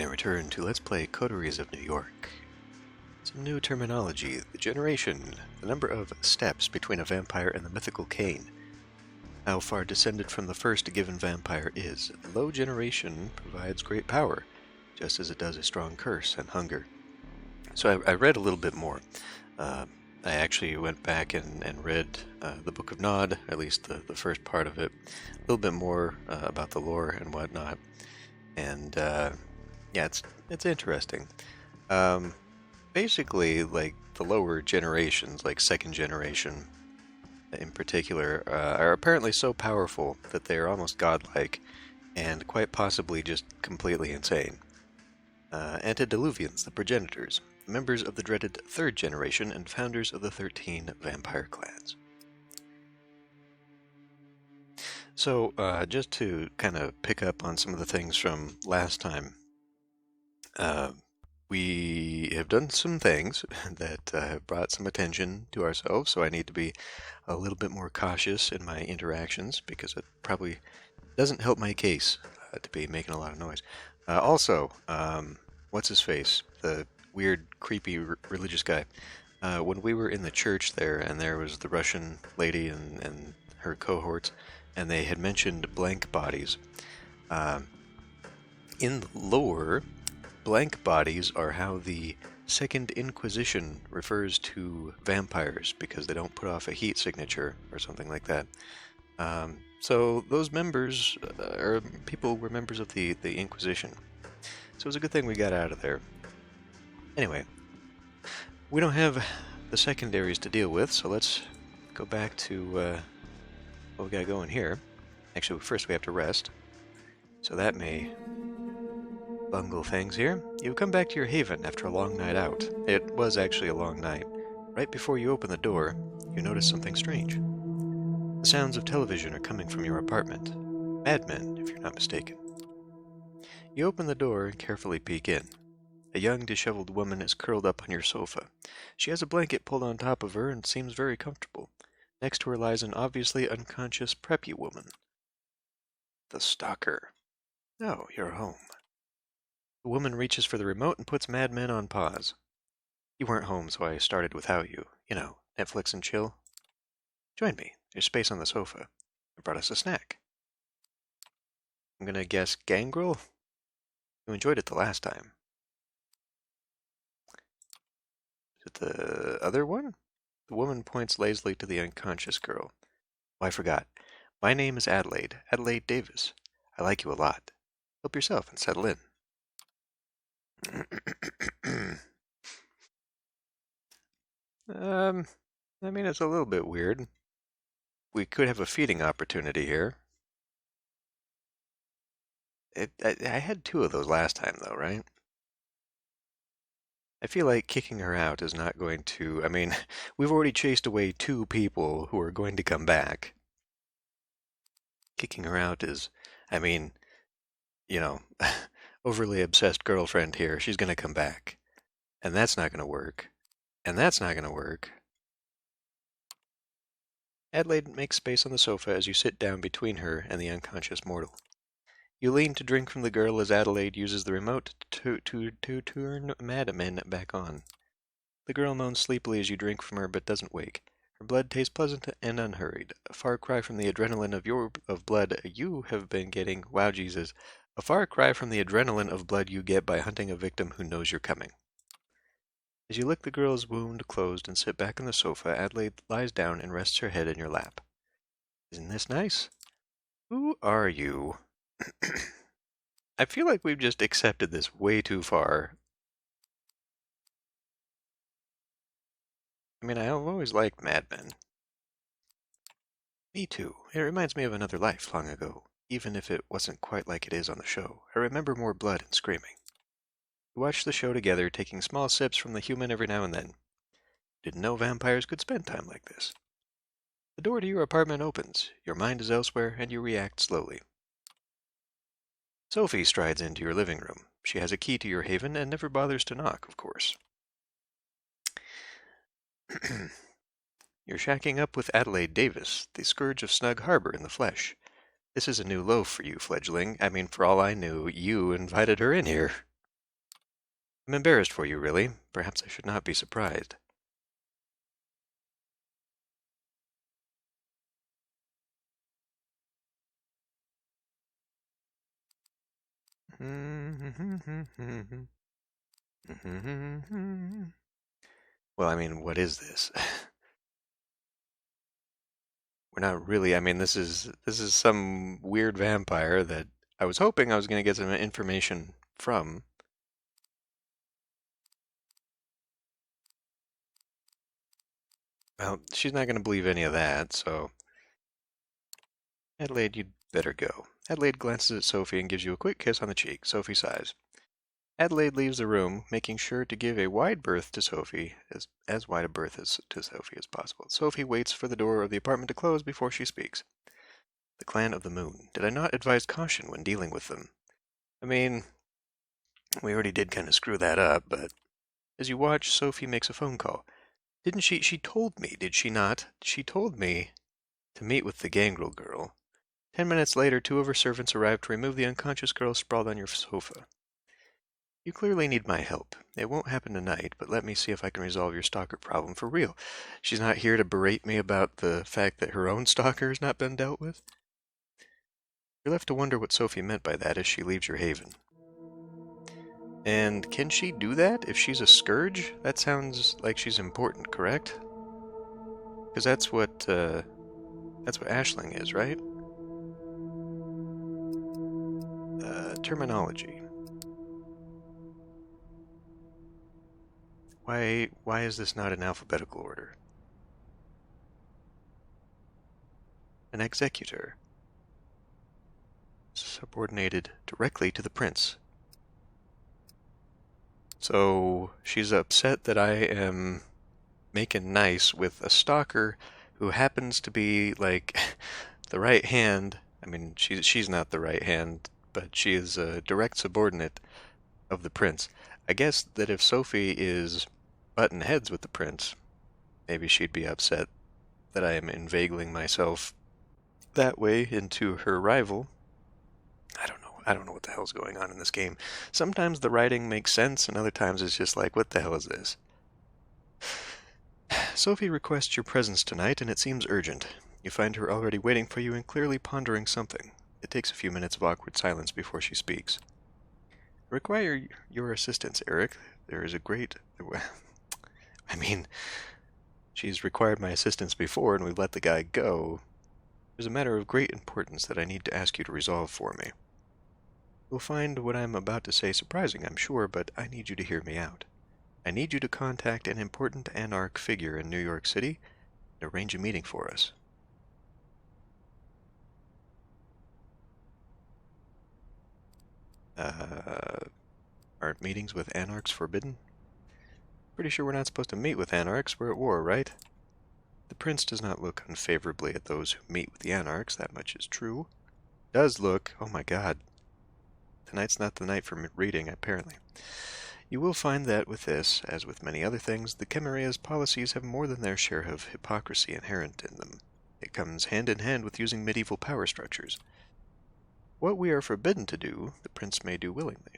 And return to Let's Play Coteries of New York. Some new terminology: the generation, the number of steps between a vampire and the mythical Cain, how far descended from the first given vampire is. The low generation provides great power, just as it does a strong curse and hunger. So I read a little bit more. I actually went back and read the Book of Nod, at least the first part of it, a little bit more about the lore and whatnot. And yeah, it's interesting. Basically, like the lower generations, like second generation in particular, are apparently so powerful that they are almost godlike, and quite possibly just completely insane. Antediluvians, the progenitors, members of the dreaded third generation and founders of the 13 vampire clans. So, just to kind of pick up on some of the things from last time, we have done some things that have brought some attention to ourselves, so I need to be a little bit more cautious in my interactions, because it probably doesn't help my case to be making a lot of noise. Also, what's his face? The weird, creepy religious guy. When we were in the church there, and there was the Russian lady and her cohorts, and they had mentioned blank bodies. In the lore, blank bodies are how the Second Inquisition refers to vampires, because they don't put off a heat signature or something like that. So those members, or people, were members of the Inquisition. So it was a good thing we got out of there. Anyway, we don't have the secondaries to deal with, so let's go back to what we got going here. Actually, first we have to rest, so that may bungle things here. You've come back to your haven after a long night out. It was actually a long night. Right before you open the door, you notice something strange. The sounds of television are coming from your apartment. Mad Men, if you're not mistaken. You open the door and carefully peek in. A young, disheveled woman is curled up on your sofa. She has a blanket pulled on top of her and seems very comfortable. Next to her lies an obviously unconscious, preppy woman. The stalker. Oh, you're home. The woman reaches for the remote and puts Mad Men on pause. You weren't home, so I started without you. You know, Netflix and chill. Join me. There's space on the sofa. I brought us a snack. I'm gonna guess gangrel? You enjoyed it the last time. Is it the other one? The woman points lazily to the unconscious girl. Oh, I forgot. My name is Adelaide. Adelaide Davis. I like you a lot. Help yourself and settle in. I mean, it's a little bit weird. We could have a feeding opportunity here. I had 2 of those last time, though, right? I feel like kicking her out is not going to... I mean, we've already chased away 2 people who are going to come back. Kicking her out is... I mean, you know, overly obsessed girlfriend here. She's going to come back. And that's not going to work. And that's not going to work. Adelaide makes space on the sofa as you sit down between her and the unconscious mortal. You lean to drink from the girl as Adelaide uses the remote to turn Mad Men back on. The girl moans sleepily as you drink from her but doesn't wake. Her blood tastes pleasant and unhurried. A far cry from the adrenaline of blood you have been getting. Wow, Jesus. A far cry from the adrenaline of blood you get by hunting a victim who knows you're coming. As you lick the girl's wound closed and sit back on the sofa, Adelaide lies down and rests her head in your lap. Isn't this nice? Who are you? I feel like we've just accepted this way too far. I mean, I've always liked Mad Men. Me too. It reminds me of another life long ago, even if it wasn't quite like it is on the show. I remember more blood and screaming. We watched the show together, taking small sips from the human every now and then. Didn't know vampires could spend time like this. The door to your apartment opens. Your mind is elsewhere, and you react slowly. Sophie strides into your living room. She has a key to your haven and never bothers to knock, of course. You're shacking up with Adelaide Davis, the scourge of Snug Harbor in the flesh. This is a new loaf for you, fledgling. I mean, for all I knew, you invited her in here. I'm embarrassed for you, really. Perhaps I should not be surprised. Well, I mean, what is this? We're not really. I mean, this is some weird vampire that I was hoping I was going to get some information from. Well, she's not going to believe any of that, so Adelaide, you'd better go. Adelaide glances at Sophie and gives you a quick kiss on the cheek. Sophie sighs. Adelaide leaves the room, making sure to give a wide berth to Sophie, as wide a berth to Sophie as possible. Sophie waits for the door of the apartment to close before she speaks. The Clan of the Moon. Did I not advise caution when dealing with them? I mean, we already did kind of screw that up, but as you watch, Sophie makes a phone call. Didn't she? She told me, did she not? She told me to meet with the Gangrel girl. 10 minutes later, two of her servants arrived to remove the unconscious girl sprawled on your sofa. You clearly need my help. It won't happen tonight, but let me see if I can resolve your stalker problem for real. She's not here to berate me about the fact that her own stalker has not been dealt with. You're left to wonder what Sophie meant by that as she leaves your haven. And can she do that if she's a scourge? That sounds like she's important, correct? Because that's what Ashling is, right? Terminology. Why is this not in alphabetical order? An executor. Subordinated directly to the prince. So she's upset that I am making nice with a stalker who happens to be like the right hand. I mean, she's not the right hand, but she is a direct subordinate of the prince. I guess that if Sophie is button heads with the prince, maybe she'd be upset that I am inveigling myself that way into her rival. I don't know. I don't know what the hell's going on in this game. Sometimes the writing makes sense, and other times it's just like, what the hell is this? Sophie requests your presence tonight, and it seems urgent. You find her already waiting for you and clearly pondering something. It takes a few minutes of awkward silence before she speaks. I require your assistance, Eric. There is a great... I mean, she's required my assistance before, and we've let the guy go. There's a matter of great importance that I need to ask you to resolve for me. You'll find what I'm about to say surprising, I'm sure, but I need you to hear me out. I need you to contact an important Anarch figure in New York City and arrange a meeting for us. Aren't meetings with Anarchs forbidden? Pretty sure we're not supposed to meet with Anarchs. We're at war, right? The prince does not look unfavorably at those who meet with the Anarchs, that much is true. Does look, oh my god. Tonight's not the night for reading, apparently. You will find that with this, as with many other things, the Camarilla's policies have more than their share of hypocrisy inherent in them. It comes hand in hand with using medieval power structures. What we are forbidden to do, the prince may do willingly.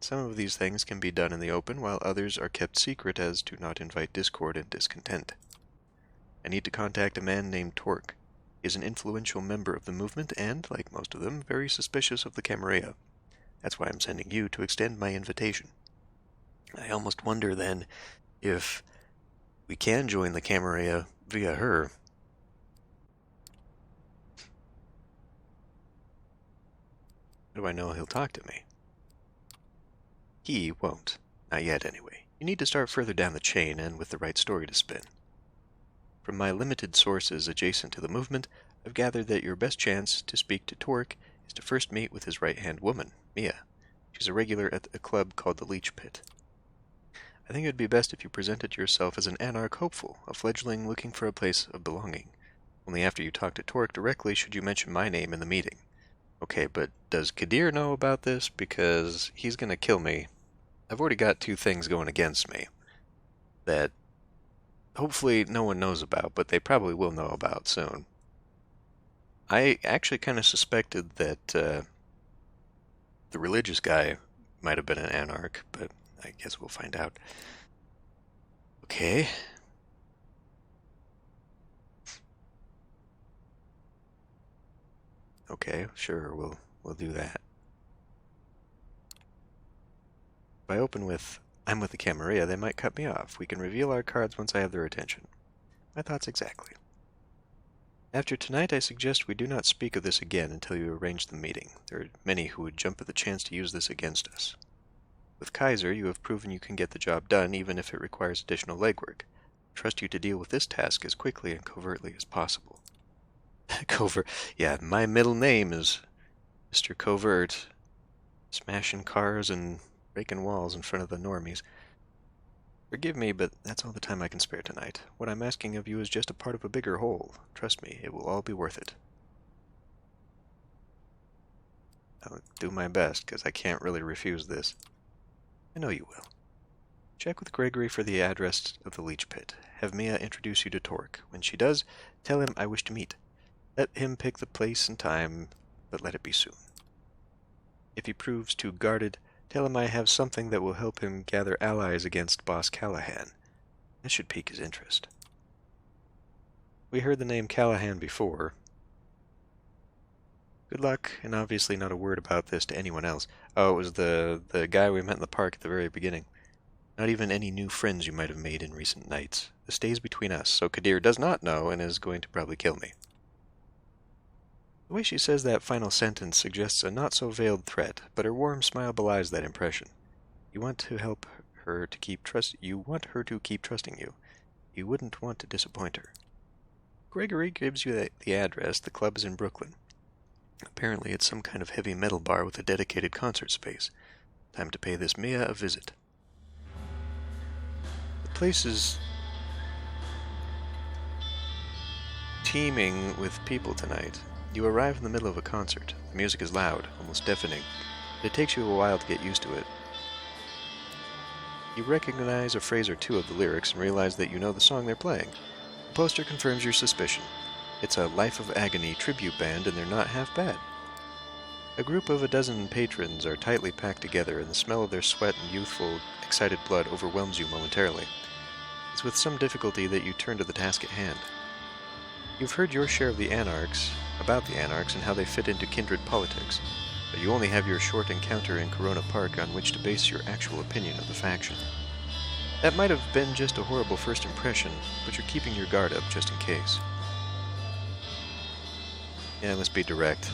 Some of these things can be done in the open, while others are kept secret as to not invite discord and discontent. I need to contact a man named Torque. He is an influential member of the movement and, like most of them, very suspicious of the Camarilla. That's why I'm sending you to extend my invitation. I almost wonder, then, if we can join the Camarilla via her. How do I know he'll talk to me? He won't. Not yet, anyway. You need to start further down the chain and with the right story to spin. From my limited sources adjacent to the movement, I've gathered that your best chance to speak to Torque is to first meet with his right-hand woman, Mia. She's a regular at a club called the Leech Pit. I think it would be best if you presented yourself as an Anarch hopeful, a fledgling looking for a place of belonging. Only after you talk to Torque directly should you mention my name in the meeting. Okay, but does Kadir know about this? Because he's gonna kill me. I've already got two things going against me that hopefully no one knows about, but they probably will know about soon. I actually kind of suspected that the religious guy might have been an Anarch, but I guess we'll find out. Okay. Okay, sure, we'll do that. If I open with, I'm with the Camarilla, they might cut me off. We can reveal our cards once I have their attention. My thoughts exactly. After tonight, I suggest we do not speak of this again until you arrange the meeting. There are many who would jump at the chance to use this against us. With Kaiser, you have proven you can get the job done, even if it requires additional legwork. I trust you to deal with this task as quickly and covertly as possible. Covert. Yeah, my middle name is Mr. Covert. Smashing cars and breaking walls in front of the normies. Forgive me, but that's all the time I can spare tonight. What I'm asking of you is just a part of a bigger whole. Trust me, it will all be worth it. I'll do my best, because I can't really refuse this. I know you will. Check with Gregory for the address of the leech pit. Have Mia introduce you to Torque. When she does, tell him I wish to meet. Let him pick the place and time, but let it be soon. If he proves too guarded, tell him I have something that will help him gather allies against Boss Callahan. This should pique his interest. We heard the name Callahan before. Good luck, and obviously not a word about this to anyone else. Oh, it was the guy we met in the park at the very beginning. Not even any new friends you might have made in recent nights. This stays between us, so Kadir does not know and is going to probably kill me. The way she says that final sentence suggests a not-so-veiled threat, but her warm smile belies that impression. You want to help her to keep trusting you. You wouldn't want to disappoint her. Gregory gives you the address. The club is in Brooklyn. Apparently it's some kind of heavy metal bar with a dedicated concert space. Time to pay this Mia a visit. The place is teeming with people tonight. You arrive in the middle of a concert. The music is loud, almost deafening, but it takes you a while to get used to it. You recognize a phrase or two of the lyrics and realize that you know the song they're playing. The poster confirms your suspicion. It's a Life of Agony tribute band, and they're not half bad. A group of a dozen patrons are tightly packed together, and the smell of their sweat and youthful, excited blood overwhelms you momentarily. It's with some difficulty that you turn to the task at hand. You've heard your share of about the Anarchs and how they fit into kindred politics, but you only have your short encounter in Corona Park on which to base your actual opinion of the faction. That might have been just a horrible first impression, but you're keeping your guard up just in case. Yeah, let's be direct.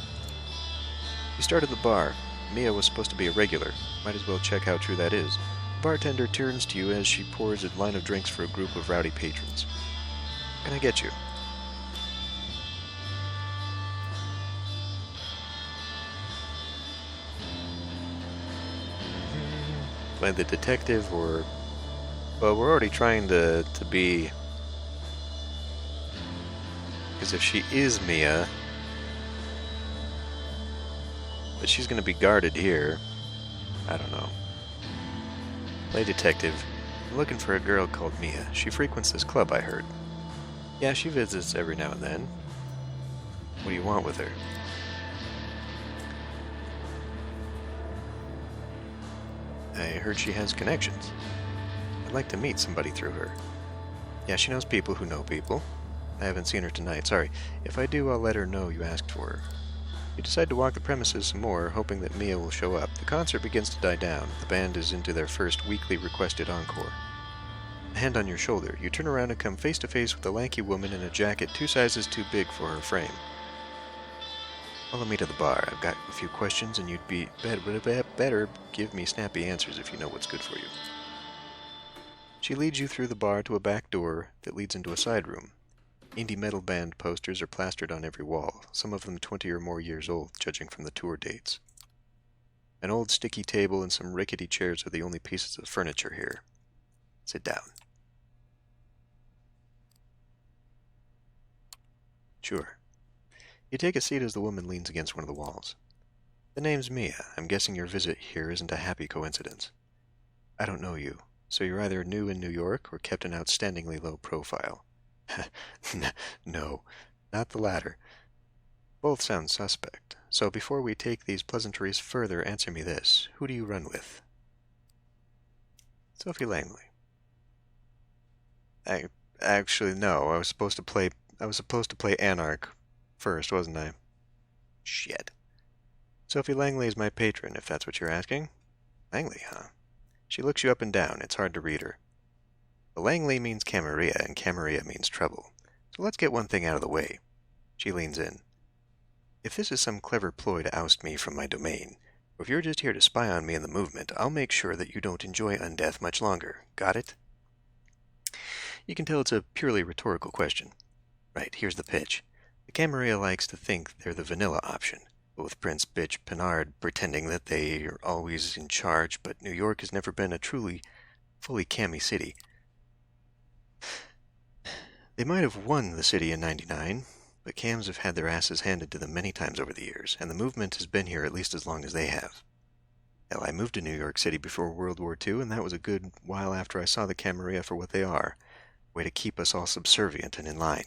You started the bar. Mia was supposed to be a regular. Might as well check how true that is. The bartender turns to you as she pours a line of drinks for a group of rowdy patrons. Can I get you? Play the detective, or... Well, we're already trying to be... Because if she is Mia... But she's going to be guarded here. I don't know. Play detective. I'm looking for a girl called Mia. She frequents this club, I heard. Yeah, she visits every now and then. What do you want with her? I heard she has connections. I'd like to meet somebody through her. Yeah, she knows people who know people. I haven't seen her tonight, sorry. If I do, I'll let her know you asked for her. You decide to walk the premises some more, hoping that Mia will show up. The concert begins to die down. The band is into their first weekly requested encore. A hand on your shoulder, you turn around and come face to face with a lanky woman in a jacket 2 sizes too big for her frame. Follow me to the bar. I've got a few questions, and you'd be better give me snappy answers if you know what's good for you. She leads you through the bar to a back door that leads into a side room. Indie metal band posters are plastered on every wall, some of them 20 or more years old, judging from the tour dates. An old sticky table and some rickety chairs are the only pieces of furniture here. Sit down. Sure. You take a seat as the woman leans against one of the walls. The name's Mia. I'm guessing your visit here isn't a happy coincidence. I don't know you, so you're either new in New York or kept an outstandingly low profile. No, not the latter. Both sound suspect. So before we take these pleasantries further, answer me this. Who do you run with? Sophie Langley. Actually, no. I was supposed to play Anarch first, wasn't I? Shit. Sophie Langley is my patron, if that's what you're asking. Langley, huh? She looks you up and down. It's hard to read her. The Langley means Camarilla, and Camarilla means trouble. So let's get one thing out of the way. She leans in. If this is some clever ploy to oust me from my domain, or if you're just here to spy on me and the movement, I'll make sure that you don't enjoy undeath much longer. Got it? You can tell it's a purely rhetorical question. Right, here's the pitch. The Camarilla likes to think they're the vanilla option, with Prince Bitch Penard pretending that they are always in charge, but New York has never been a truly, fully cammy city. They might have won the city in '99, but cams have had their asses handed to them many times over the years, and the movement has been here at least as long as they have. Hell, I moved to New York City before World War II, and that was a good while after I saw the Camarilla for what they are, a way to keep us all subservient and in line.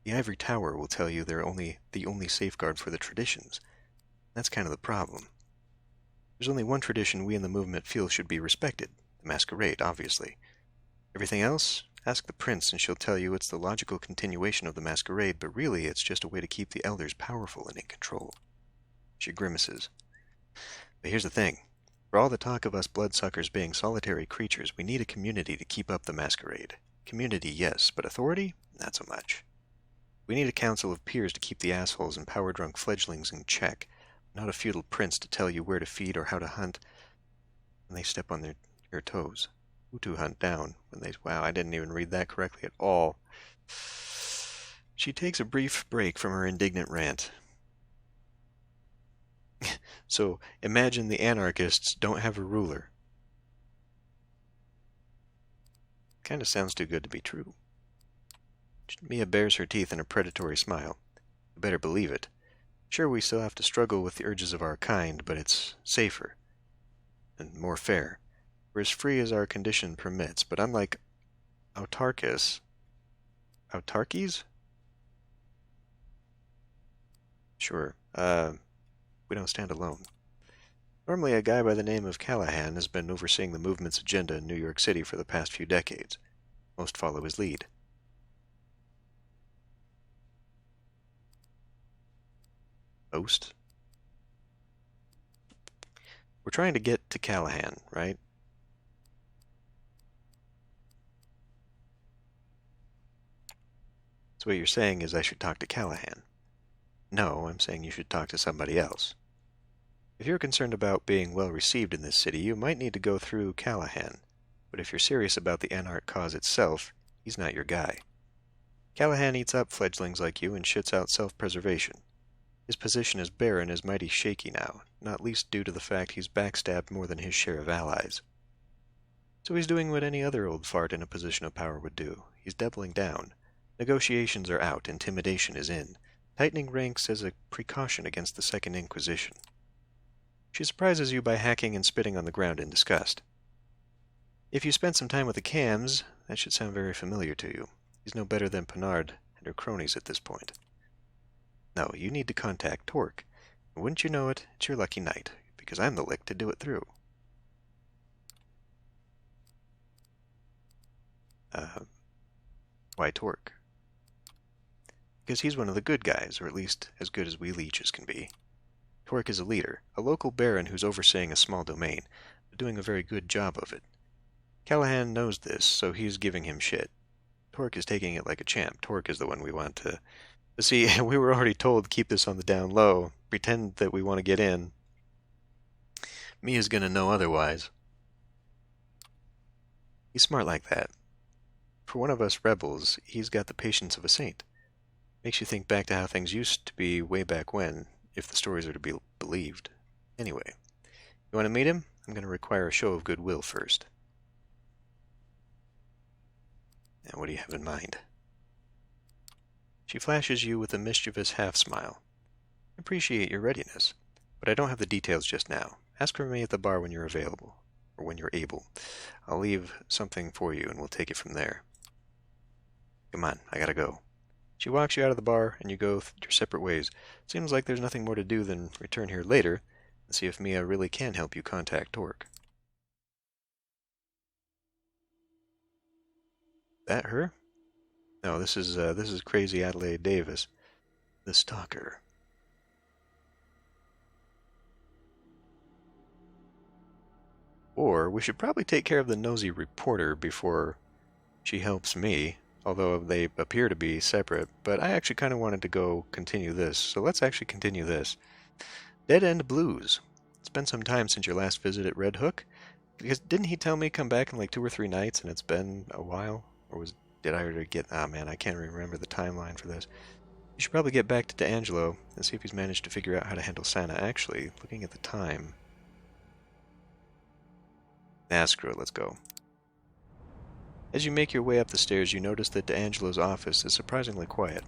The Ivory Tower will tell you they're the only safeguard for the traditions. That's kind of the problem. There's only one tradition we in the movement feel should be respected, the Masquerade, obviously. Everything else? Ask the prince and she'll tell you it's the logical continuation of the Masquerade, but really it's just a way to keep the elders powerful and in control. She grimaces. But here's the thing. For all the talk of us bloodsuckers being solitary creatures, we need a community to keep up the Masquerade. Community, yes, but authority? Not so much. We need a council of peers to keep the assholes and power-drunk fledglings in check, not a feudal prince to tell you where to feed or how to hunt when they step on your toes. Who to hunt down when they... Wow, I didn't even read that correctly at all. She takes a brief break from her indignant rant. So, imagine the anarchists don't have a ruler. Kinda sounds too good to be true. Mia bares her teeth in a predatory smile. You better believe it. Sure, we still have to struggle with the urges of our kind, but it's safer and more fair. We're as free as our condition permits, but unlike autarkies? Sure, we don't stand alone. Normally, a guy by the name of Callahan has been overseeing the movement's agenda in New York City for the past few decades. Most follow his lead. Most? We're trying to get to Callahan, right? So what you're saying is I should talk to Callahan. No, I'm saying you should talk to somebody else. If you're concerned about being well received in this city, you might need to go through Callahan. But if you're serious about the Anarch cause itself, he's not your guy. Callahan eats up fledglings like you and shits out self-preservation. His position as Baron is mighty shaky now, not least due to the fact he's backstabbed more than his share of allies. So he's doing what any other old fart in a position of power would do. He's doubling down. Negotiations are out, intimidation is in, tightening ranks as a precaution against the Second Inquisition. She surprises you by hacking and spitting on the ground in disgust. If you spent some time with the Cams, that should sound very familiar to you. He's no better than Penard and her cronies at this point. No, you need to contact Torque. And wouldn't you know it, it's your lucky night, because I'm the lick to do it through. Why Torque? Because he's one of the good guys, or at least as good as we leeches can be. Torque is a leader, a local baron who's overseeing a small domain, but doing a very good job of it. Callahan knows this, so he's giving him shit. Torque is taking it like a champ. Torque is the one we want to... But see, we were already told to keep this on the down low, pretend that we want to get in. Mia's gonna know otherwise. He's smart like that. For one of us rebels, he's got the patience of a saint. Makes you think back to how things used to be way back when, if the stories are to be believed. Anyway, you want to meet him? I'm going to require a show of goodwill first. Now, what do you have in mind? She flashes you with a mischievous half-smile. I appreciate your readiness, but I don't have the details just now. Ask for me at the bar when you're available, or when you're able. I'll leave something for you, and we'll take it from there. Come on, I gotta go. She walks you out of the bar, and you go your separate ways. Seems like there's nothing more to do than return here later and see if Mia really can help you contact Torque. That her? No, this is crazy Adelaide Davis, the stalker. Or we should probably take care of the nosy reporter before she helps me, although they appear to be separate. But I actually kind of wanted to go continue this, so let's actually continue this. Dead End Blues. It's been some time since your last visit at Red Hook. Because didn't he tell me come back in like 2 or 3 nights, and it's been a while? Or did I already get? Ah, man, I can't remember the timeline for this. You should probably get back to D'Angelo and see if he's managed to figure out how to handle Sanna. Actually, looking at the time. Nah, screw it, let's go. As you make your way up the stairs, you notice that D'Angelo's office is surprisingly quiet.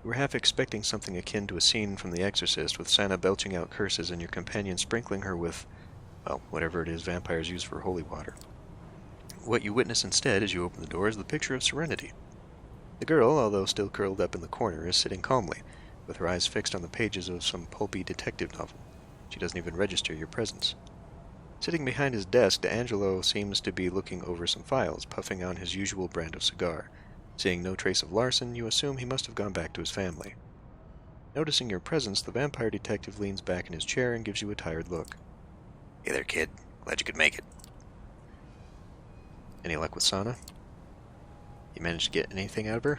You were half expecting something akin to a scene from The Exorcist, with Sanna belching out curses and your companion sprinkling her with, well, whatever it is vampires use for holy water. What you witness instead as you open the door is the picture of Serenity. The girl, although still curled up in the corner, is sitting calmly, with her eyes fixed on the pages of some pulpy detective novel. She doesn't even register your presence. Sitting behind his desk, D'Angelo seems to be looking over some files, puffing on his usual brand of cigar. Seeing no trace of Larson, you assume he must have gone back to his family. Noticing your presence, the vampire detective leans back in his chair and gives you a tired look. Hey there, kid. Glad you could make it. Any luck with Sanna? You managed to get anything out of her?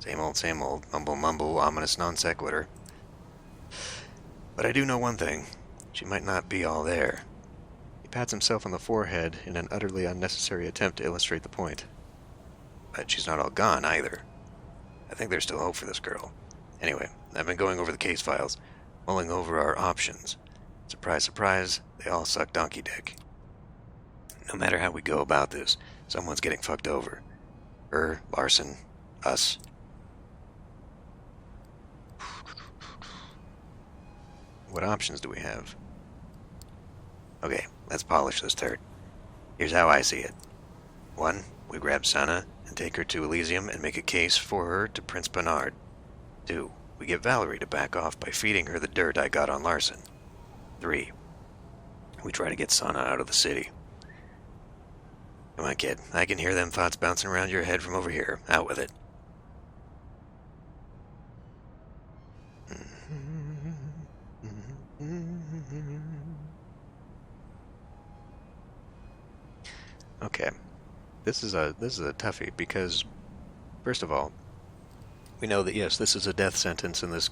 Same old, mumble mumble, ominous non sequitur. But I do know one thing. She might not be all there. He pats himself on the forehead in an utterly unnecessary attempt to illustrate the point. But she's not all gone, either. I think there's still hope for this girl. Anyway, I've been going over the case files, mulling over our options. Surprise, surprise, they all suck donkey dick. No matter how we go about this, someone's getting fucked over. Her, Larson, us. What options do we have? Okay, let's polish this turd. Here's how I see it. 1, we grab Sanna and take her to Elysium and make a case for her to Prince Bernard. 2, we get Valerie to back off by feeding her the dirt I got on Larson. 3, we try to get Sanna out of the city. Come on, kid. I can hear them thoughts bouncing around your head from over here. Out with it. Okay. This is a toughie because, first of all, we know that yes, this is a death sentence and this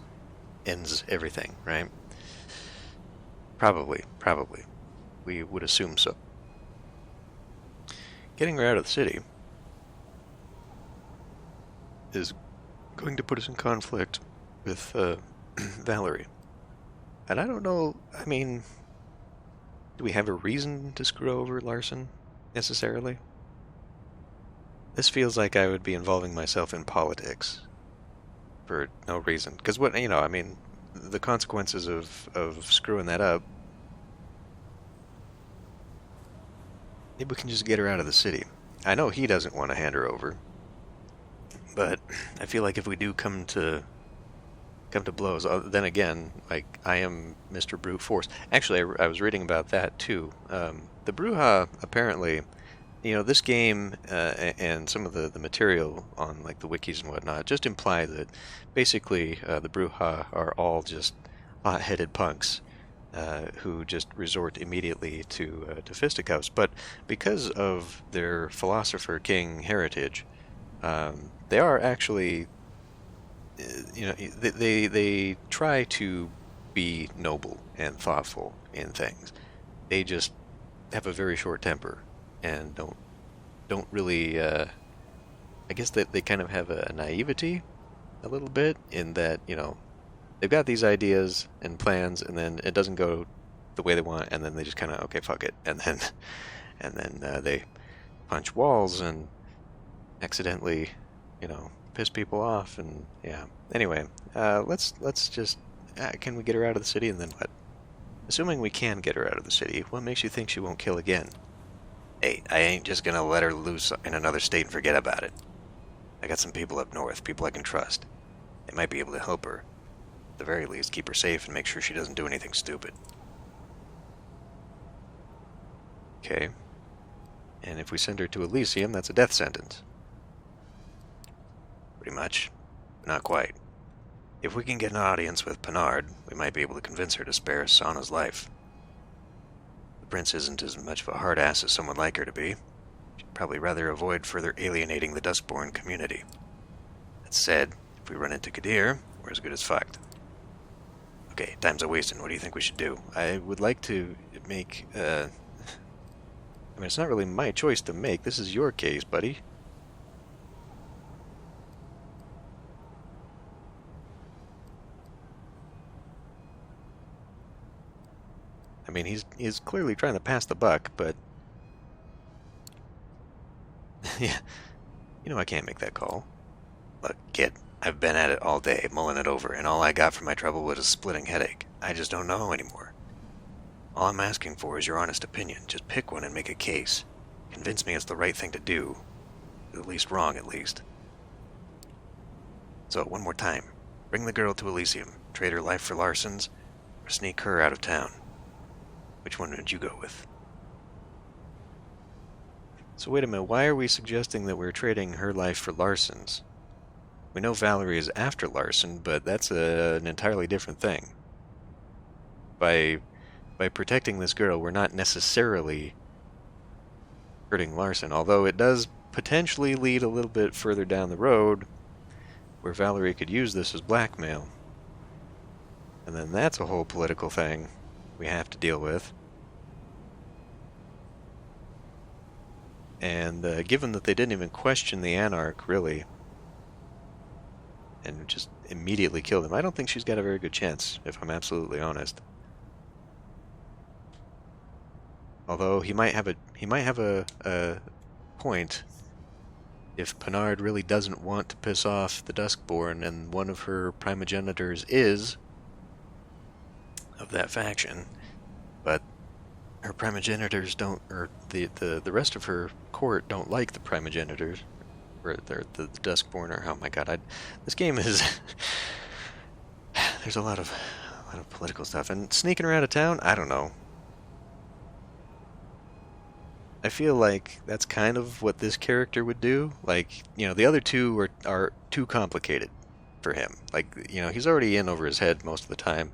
ends everything, right? Probably. We would assume so. Getting her out of the city is going to put us in conflict with Valerie. And I don't know, I mean, do we have a reason to screw over Larson, necessarily? This feels like I would be involving myself in politics for no reason. Because the consequences of screwing that up, maybe we can just get her out of the city. I know he doesn't want to hand her over, but I feel like if we do come to blows, then again, like, I am Mr. Brute Force. Actually, I was reading about that too. The Bruja, apparently, this game and some of the material on like the wikis and whatnot just imply that basically the Bruja are all just hot-headed punks who just resort immediately to fisticuffs. But because of their philosopher king heritage, they are actually, they try to be noble and thoughtful in things. They just have a very short temper and don't really. I guess that they kind of have a naivety, a little bit, in that they've got these ideas and plans, and then it doesn't go the way they want, and then they just kind of, okay, fuck it, and then they punch walls and accidentally, piss people off, and yeah. Anyway, let's just, can we get her out of the city, and then what? Assuming we can get her out of the city, what makes you think she won't kill again? Hey, I ain't just gonna let her loose in another state and forget about it. I got some people up north, people I can trust. They might be able to help her. At the very least, keep her safe and make sure she doesn't do anything stupid. Okay. And if we send her to Elysium, that's a death sentence. Pretty much. Not quite. If we can get an audience with Pennard, we might be able to convince her to spare Sanna's life. The prince isn't as much of a hard ass as someone like her to be. She'd probably rather avoid further alienating the Duskborn community. That said, if we run into Kadir, we're as good as fucked. Okay, time's a-wasting. What do you think we should do? I would like to make, I mean, it's not really my choice to make. This is your case, buddy. I mean, he's clearly trying to pass the buck, but... yeah, you know I can't make that call. Look, kid, I've been at it all day, mulling it over, and all I got for my trouble was a splitting headache. I just don't know anymore. All I'm asking for is your honest opinion. Just pick one and make a case. Convince me it's the right thing to do. At least wrong, at least. So, one more time. Bring the girl to Elysium, trade her life for Larson's, or sneak her out of town. Which one would you go with? So wait a minute, why are we suggesting that we're trading her life for Larson's? We know Valerie is after Larson, but that's an entirely different thing. By protecting this girl, we're not necessarily hurting Larson, although it does potentially lead a little bit further down the road where Valerie could use this as blackmail. And then that's a whole political thing we have to deal with. And given that they didn't even question the Anarch, really, and just immediately killed him, I don't think she's got a very good chance, if I'm absolutely honest. Although he might have a point if Pennard really doesn't want to piss off the Duskborn, and one of her primogenitors is of that faction, but her primogenitors don't, or the rest of her court don't like the primogenitors, or the Duskborn, or oh my god, this game is there's a lot of political stuff, and sneaking her out of town, I don't know. I feel like that's kind of what this character would do. Like, you know, the other two are too complicated for him. Like, you know, he's already in over his head most of the time.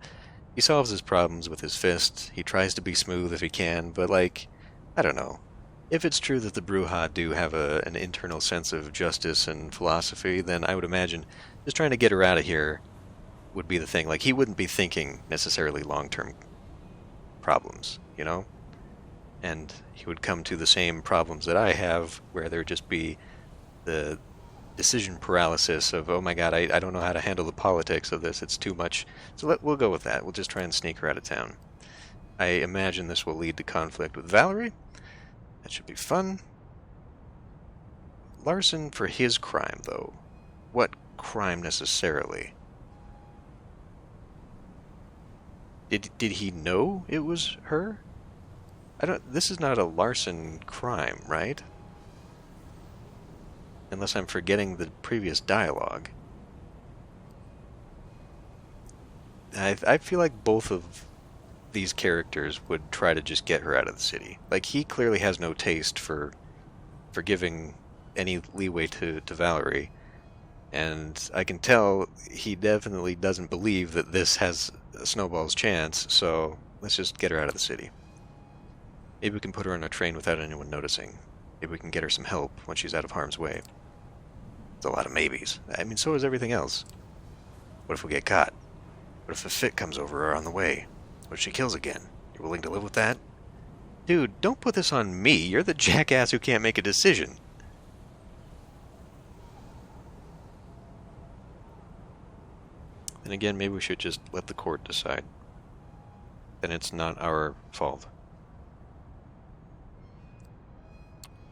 He solves his problems with his fists. He tries to be smooth if he can, but, like, I don't know. If it's true that the Bruja do have an internal sense of justice and philosophy, then I would imagine just trying to get her out of here would be the thing. Like, he wouldn't be thinking necessarily long-term problems, you know? And he would come to the same problems that I have, where there'd just be the decision paralysis of, oh my god, I don't know how to handle the politics of this, it's too much. So we'll go with that. We'll just try and sneak her out of town. I imagine this will lead to conflict with Valerie. That should be fun. Larson for his crime, though. What crime necessarily? Did he know it was her? This is not a Larson crime, right? Unless I'm forgetting the previous dialogue. I feel like both of these characters would try to just get her out of the city. Like, he clearly has no taste for giving any leeway to Valerie. And I can tell he definitely doesn't believe that this has a snowball's chance, so let's just get her out of the city. Maybe we can put her on a train without anyone noticing. Maybe we can get her some help when she's out of harm's way. It's a lot of maybes. I mean, so is everything else. What if we get caught? What if a fit comes over her on the way? What if she kills again? You willing to live with that? Dude, don't put this on me. You're the jackass who can't make a decision. And again, maybe we should just let the court decide. Then it's not our fault.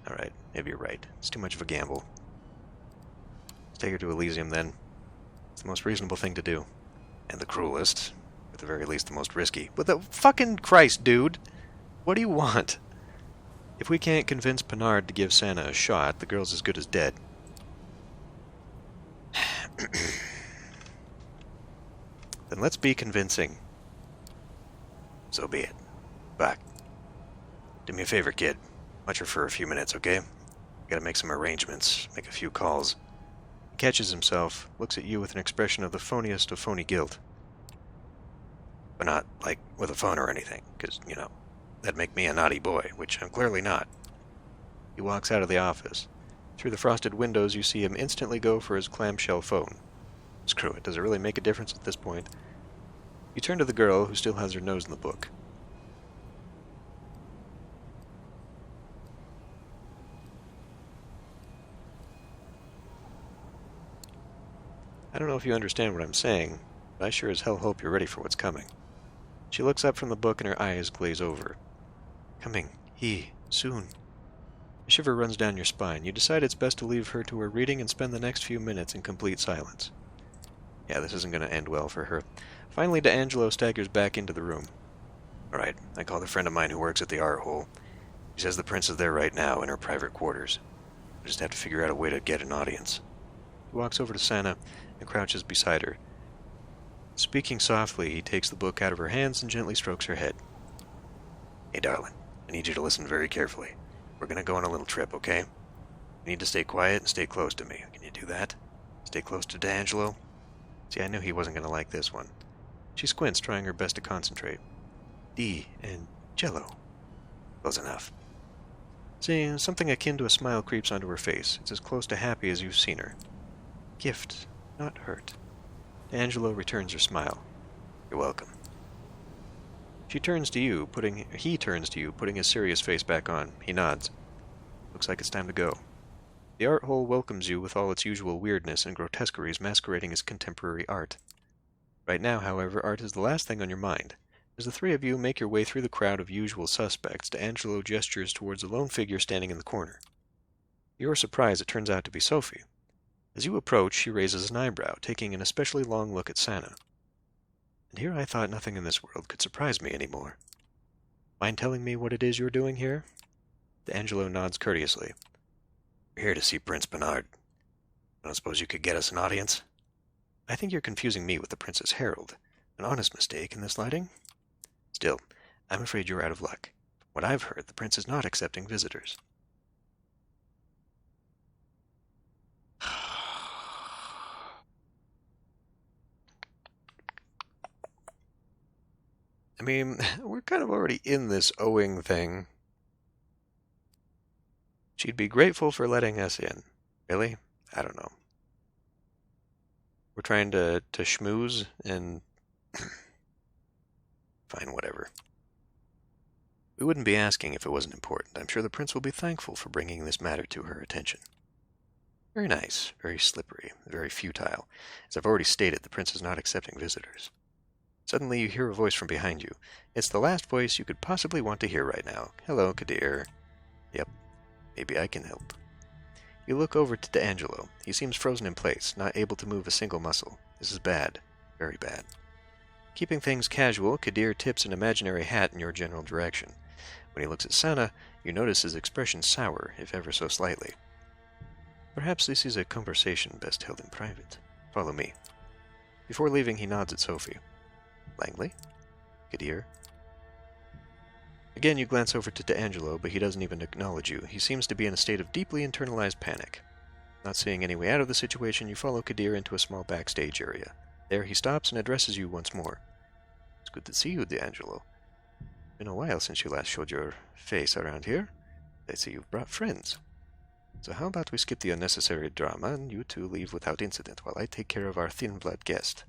Alright, maybe you're right. It's too much of a gamble. Let's take her to Elysium, then. It's the most reasonable thing to do. And the cruelest. At the very least, the most risky. But the fucking Christ, dude! What do you want? If we can't convince Pennard to give Sanna a shot, the girl's as good as dead. Then let's be convincing. So be it. Buck, do me a favor, kid. Watch her for a few minutes, okay? Gotta make some arrangements, make a few calls. He catches himself, looks at you with an expression of the phoniest of phony guilt. But not, like, with a phone or anything, because, that'd make me a naughty boy, which I'm clearly not. He walks out of the office. Through the frosted windows, you see him instantly go for his clamshell phone. Screw it, does it really make a difference at this point? You turn to the girl, who still has her nose in the book. I don't know if you understand what I'm saying, but I sure as hell hope you're ready for what's coming. She looks up from the book and her eyes glaze over. Coming. Soon. A shiver runs down your spine. You decide it's best to leave her to her reading and spend the next few minutes in complete silence. Yeah, this isn't going to end well for her. Finally, D'Angelo staggers back into the room. All right, I called a friend of mine who works at the art hole. He says the prince is there right now in her private quarters. I just have to figure out a way to get an audience. He walks over to Sanna and crouches beside her. Speaking softly, he takes the book out of her hands and gently strokes her head. Hey, darling, I need you to listen very carefully. We're going to go on a little trip, okay? You need to stay quiet and stay close to me. Can you do that? Stay close to D'Angelo? See, I knew he wasn't going to like this one. She squints, trying her best to concentrate. D and Jello. Close enough. See, something akin to a smile creeps onto her face. It's as close to happy as you've seen her. Gift, not hurt. D'Angelo returns her smile. You're welcome. He turns to you, putting his serious face back on. He nods. Looks like it's time to go. The art hole welcomes you with all its usual weirdness and grotesqueries masquerading as contemporary art. Right now, however, art is the last thing on your mind. As the three of you make your way through the crowd of usual suspects, D'Angelo gestures towards a lone figure standing in the corner. To your surprise, it turns out to be Sophie. As you approach, she raises an eyebrow, taking an especially long look at Sanna. And here I thought nothing in this world could surprise me anymore. Mind telling me what it is you're doing here? D'Angelo nods courteously. We're here to see Prince Bernard. I don't suppose you could get us an audience? I think you're confusing me with the Prince's Herald. An honest mistake in this lighting? Still, I'm afraid you're out of luck. From what I've heard, the Prince is not accepting visitors. I mean, we're kind of already in this owing thing. She'd be grateful for letting us in. Really? I don't know. We're trying to schmooze and... Fine, whatever. We wouldn't be asking if it wasn't important. I'm sure the prince will be thankful for bringing this matter to her attention. Very nice, very slippery, very futile. As I've already stated, the prince is not accepting visitors. Suddenly you hear a voice from behind you. It's the last voice you could possibly want to hear right now. Hello, Kadir. Yep, maybe I can help. You look over to D'Angelo. He seems frozen in place, not able to move a single muscle. This is bad. Very bad. Keeping things casual, Kadir tips an imaginary hat in your general direction. When he looks at Sanna, you notice his expression sour, if ever so slightly. Perhaps this is a conversation best held in private. Follow me. Before leaving, he nods at Sophie. Langley? Kadir? Again, you glance over to D'Angelo, but he doesn't even acknowledge you. He seems to be in a state of deeply internalized panic. Not seeing any way out of the situation, you follow Kadir into a small backstage area. There he stops and addresses you once more. It's good to see you, D'Angelo. Been a while since you last showed your face around here. I see you've brought friends. So how about we skip the unnecessary drama and you two leave without incident while I take care of our thin-blood guest?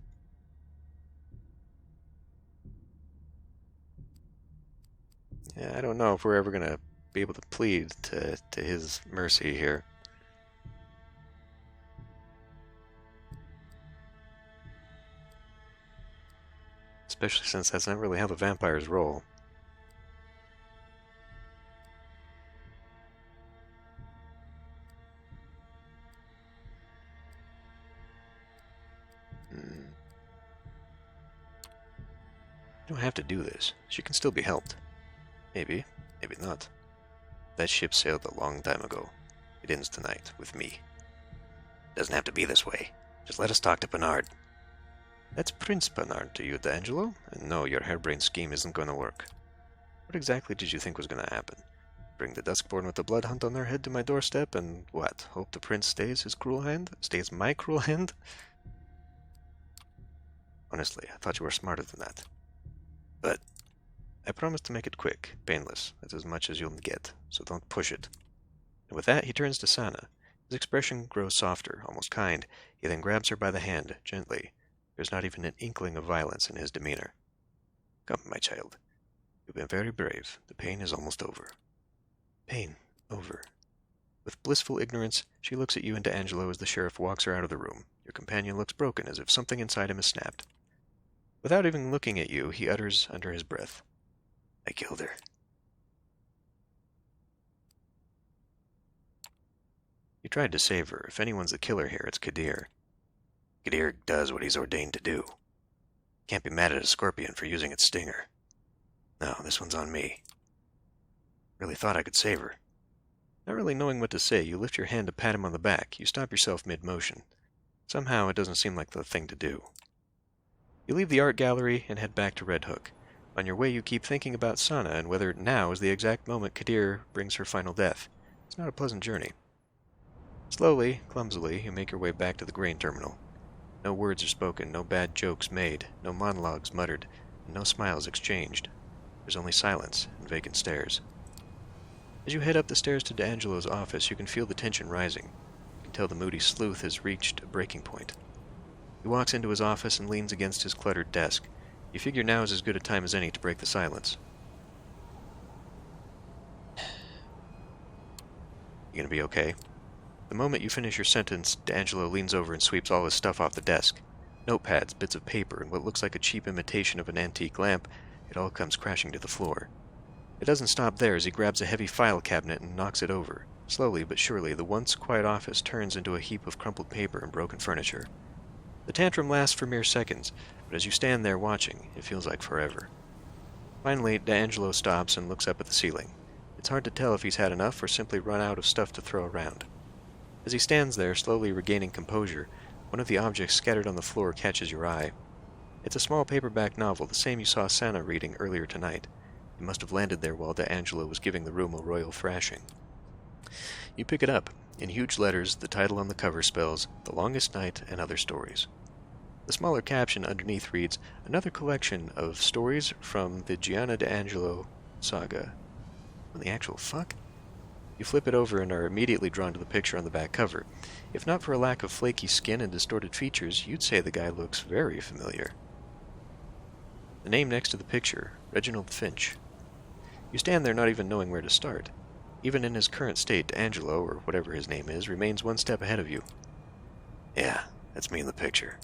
Yeah, I don't know if we're ever going to be able to plead to his mercy here. Especially since that's not really how the vampires roll. You don't have to do this. She can still be helped. Maybe, maybe not. That ship sailed a long time ago. It ends tonight, with me. Doesn't have to be this way. Just let us talk to Bernard. That's Prince Bernard to you, D'Angelo, and no, your harebrained scheme isn't going to work. What exactly did you think was going to happen? Bring the Duskborn with the blood hunt on their head to my doorstep, and what? Hope the prince stays his cruel hand? Stays my cruel hand? Honestly, I thought you were smarter than that. But I promise to make it quick, painless. That's as much as you'll get, so don't push it. And with that, he turns to Sanna. His expression grows softer, almost kind. He then grabs her by the hand, gently. There's not even an inkling of violence in his demeanor. Come, my child. You've been very brave. The pain is almost over. Pain. Over. With blissful ignorance, she looks at you and to Angelo as the sheriff walks her out of the room. Your companion looks broken, as if something inside him has snapped. Without even looking at you, he utters under his breath, I killed her. You tried to save her. If anyone's the killer here, it's Kadir. Kadir does what he's ordained to do. Can't be mad at a scorpion for using its stinger. No, this one's on me. Really thought I could save her. Not really knowing what to say, you lift your hand to pat him on the back. You stop yourself mid-motion. Somehow, it doesn't seem like the thing to do. You leave the art gallery and head back to Red Hook. On your way, you keep thinking about Sanna and whether now is the exact moment Kadir brings her final death. It's not a pleasant journey. Slowly, clumsily, you make your way back to the grain terminal. No words are spoken, no bad jokes made, no monologues muttered, and no smiles exchanged. There's only silence and vacant stares. As you head up the stairs to D'Angelo's office, you can feel the tension rising. You can tell the moody sleuth has reached a breaking point. He walks into his office and leans against his cluttered desk. You figure now is as good a time as any to break the silence. You gonna be okay? The moment you finish your sentence, D'Angelo leans over and sweeps all his stuff off the desk. Notepads, bits of paper, and what looks like a cheap imitation of an antique lamp. It all comes crashing to the floor. It doesn't stop there as he grabs a heavy file cabinet and knocks it over. Slowly but surely, the once quiet office turns into a heap of crumpled paper and broken furniture. The tantrum lasts for mere seconds, but as you stand there watching, it feels like forever. Finally, D'Angelo stops and looks up at the ceiling. It's hard to tell if he's had enough or simply run out of stuff to throw around. As he stands there, slowly regaining composure, one of the objects scattered on the floor catches your eye. It's a small paperback novel, the same you saw Sanna reading earlier tonight. It must have landed there while D'Angelo was giving the room a royal thrashing. You pick it up. In huge letters, the title on the cover spells, The Longest Night and Other Stories. The smaller caption underneath reads, Another collection of stories from the Gianna D'Angelo saga. What the actual fuck? You flip it over and are immediately drawn to the picture on the back cover. If not for a lack of flaky skin and distorted features, you'd say the guy looks very familiar. The name next to the picture, Reginald Finch. You stand there not even knowing where to start. Even in his current state, D'Angelo, or whatever his name is, remains one step ahead of you. Yeah, that's me in the picture.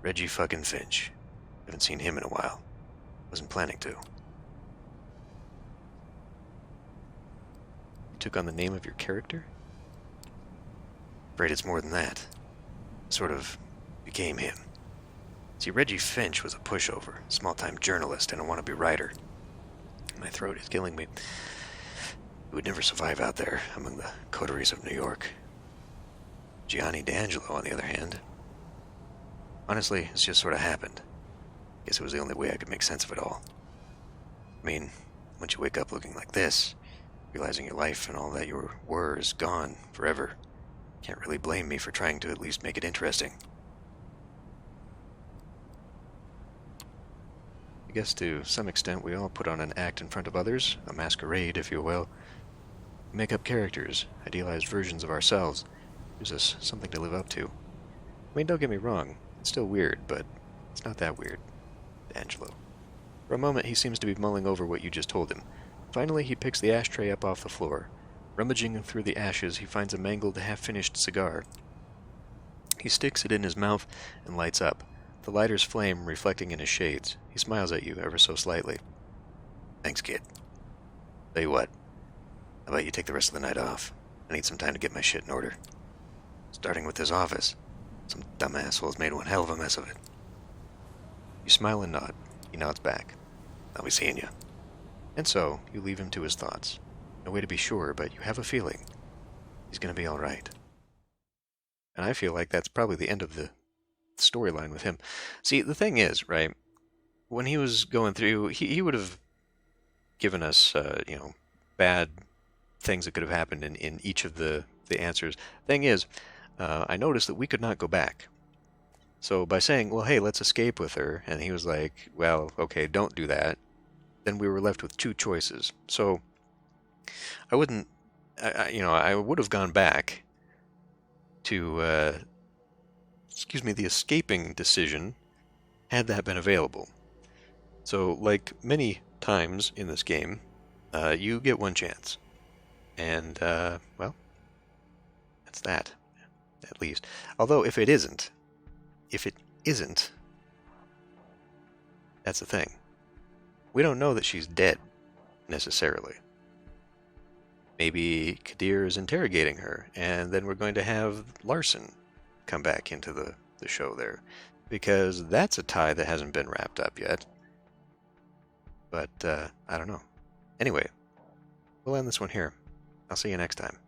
Reggie fucking Finch. Haven't seen him in a while. Wasn't planning to. You took on the name of your character? Afraid it's more than that. Sort of became him. See, Reggie Finch was a pushover, small-time journalist and a wannabe writer. My throat is killing me. He would never survive out there among the Coteries of New York. Gianni D'Angelo, on the other hand. Honestly, it's just sort of happened. Guess it was the only way I could make sense of it all. I mean, once you wake up looking like this, realizing your life and all that you were is gone forever, can't really blame me for trying to at least make it interesting. I guess to some extent we all put on an act in front of others, a masquerade, if you will. We make up characters, idealized versions of ourselves, gives us something to live up to. I mean, don't get me wrong, it's still weird, but it's not that weird. D'Angelo. For a moment he seems to be mulling over what you just told him. Finally he picks the ashtray up off the floor. Rummaging through the ashes, he finds a mangled, half-finished cigar. He sticks it in his mouth and lights up, the lighter's flame reflecting in his shades. He smiles at you ever so slightly. Thanks, kid. Tell you what, how about you take the rest of the night off? I need some time to get my shit in order. Starting with this office. Some dumb asshole's made one hell of a mess of it. You smile and nod. He nods back. I'll be seeing you. And so, you leave him to his thoughts. No way to be sure, but you have a feeling he's gonna be alright. And I feel like that's probably the end of the storyline with him. See, the thing is, right, when he was going through, he would have given us, bad things that could have happened in each of the answers. Thing is, I noticed that we could not go back. So by saying, well, hey, let's escape with her, and he was like, well, okay, don't do that, then we were left with two choices. So I wouldn't, I would have gone back to, the escaping decision had that been available. So, like many times in this game, you get one chance. And, well, that's that, at least. Although, if it isn't, that's the thing. We don't know that she's dead, necessarily. Maybe Kadir is interrogating her, and then we're going to have Larson come back into the show there. Because that's a tie that hasn't been wrapped up yet. But, I don't know. Anyway, we'll end this one here. I'll see you next time.